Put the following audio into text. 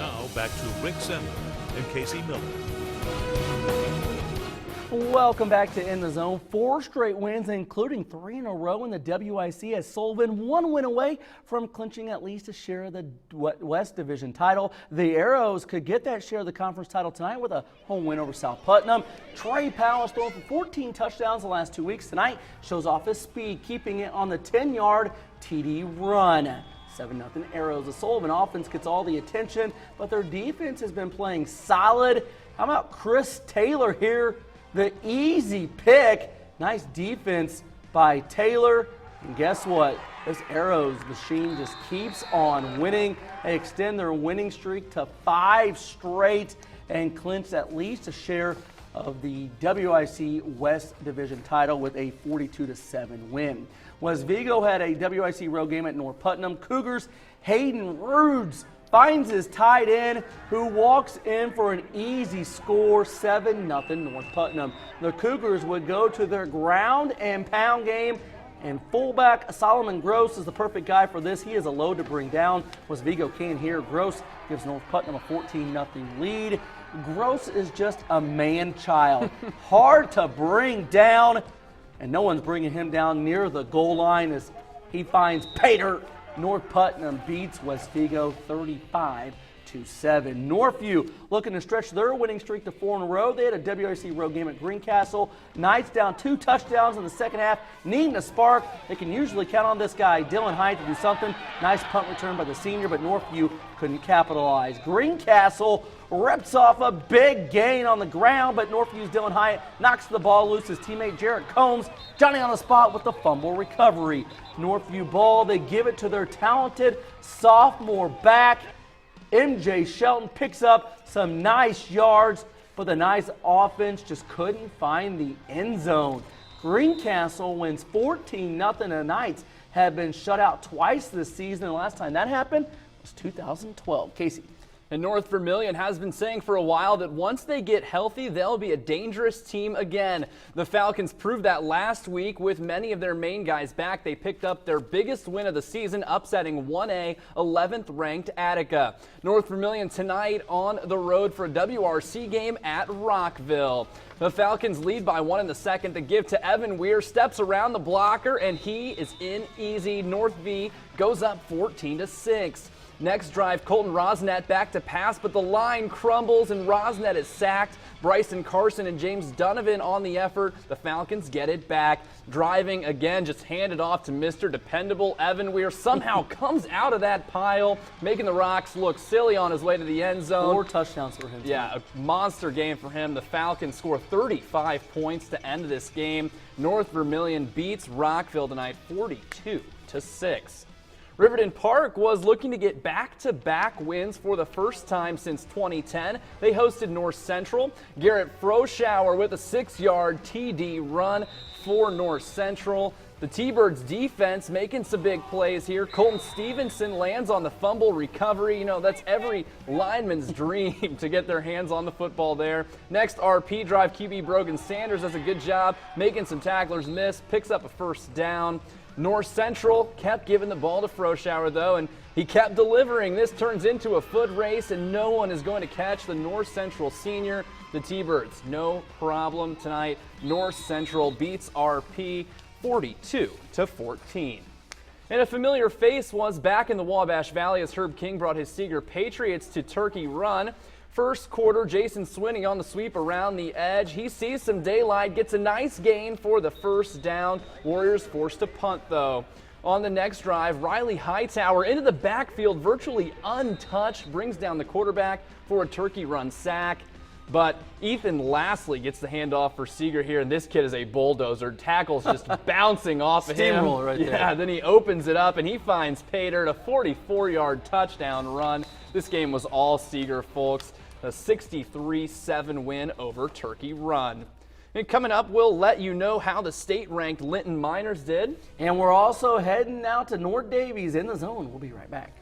Now back to Rick Sender and Casey Miller. Welcome back to In the Zone. 4 straight wins, including 3 in a row in the WIC, as Sullivan 1 win away from clinching at least a share of the West Division title. The Arrows could get that share of the conference title tonight with a home win over South Putnam. Trey Powell's thrown for 14 touchdowns the last 2 weeks. Tonight shows off his speed, keeping it on the 10-yard TD run. 7-0 Arrows. The Sullivan offense gets all the attention, but their defense has been playing solid. How about Chris Taylor here? The easy pick. Nice defense by Taylor. And guess what? This Arrows machine just keeps on winning. They extend their winning streak to 5 straight and clinch at least a share of the WIC West Division title with a 42-7 win. West Vigo had a WIC road game at North Putnam. Cougars' Hayden Rudes finds his tight end, who walks in for an easy score, 7-0 North Putnam. The Cougars would go to their ground and pound game, and fullback Solomon Gross is the perfect guy for this. He is a load to bring down. West Vigo can here. Gross gives North Putnam a 14-0 lead. Gross is just a man-child, hard to bring down, and no one's bringing him down near the goal line as he finds pay dirt. North Putnam beats West Vigo 35-7. Northview looking to stretch their winning streak to 4 in a row. They had a WIC road game at Greencastle. Knights down 2 touchdowns in the second half, needing a spark. They can usually count on this guy, Dylan Hyatt, to do something. Nice punt return by the senior, but Northview couldn't capitalize. Greencastle reps off a big gain on the ground, but Northview's Dylan Hyatt knocks the ball loose. His teammate Jarrett Combs, Johnny on the spot with the fumble recovery. Northview ball, they give it to their talented sophomore back. MJ Shelton picks up some nice yards, but the nice offense just couldn't find the end zone. Greencastle wins 14-0. The Knights have been shut out twice this season. The last time that happened was 2012. Casey. And North Vermillion has been saying for a while that once they get healthy, they'll be a dangerous team again. The Falcons proved that last week with many of their main guys back. They picked up their biggest win of the season, upsetting 1A 11th ranked Attica. North Vermillion tonight on the road for a WRC game at Rockville. The Falcons lead by 1 in the second. The give to Evan Weir, steps around the blocker, and he is in easy. North V goes up 14-6. Next drive, Colton Rosnett back to pass, but the line crumbles and Rosnett is sacked. Bryson Carson and James Donovan on the effort. The Falcons get it back. Driving again, just handed off to Mr. Dependable. Evan Weir somehow comes out of that pile, making the Rocks look silly on his way to the end zone. 4 touchdowns for him. Yeah, a monster game for him. The Falcons score 35 points to end this game. North Vermillion beats Rockville tonight 42-6. Riverton Park was looking to get back-to-back wins for the first time since 2010. They hosted North Central. Garrett Froschauer with a 6-yard TD run for North Central. The T-Birds defense making some big plays here. Colton Stevenson lands on the fumble recovery. You know, that's every lineman's dream to get their hands on the football there. Next RP drive, QB Brogan Sanders does a good job making some tacklers miss, picks up a first down. North Central kept giving the ball to Froschauer, though, and he kept delivering. This turns into a foot race, and no one is going to catch the North Central senior. The T-Birds, no problem tonight. North Central beats RP 42-14. And a familiar face was back in the Wabash Valley as Herb King brought his Seeger Patriots to Turkey Run. First quarter, Jason Swinney on the sweep around the edge. He sees some daylight, gets a nice gain for the first down. Warriors forced to punt, though. On the next drive, Riley Hightower into the backfield, virtually untouched, brings down the quarterback for a Turkey Run sack. But Ethan Lastly gets the handoff for Seeger here, and this kid is a bulldozer. Tackle's just bouncing off of him. Steamroll right there. Yeah, then he opens it up, and he finds Pater, a 44-yard touchdown run. This game was all Seeger, folks. A 63-7 win over Turkey Run. And coming up, we'll let you know how the state-ranked Linton Miners did. And we're also heading out to North Davies in the zone. We'll be right back.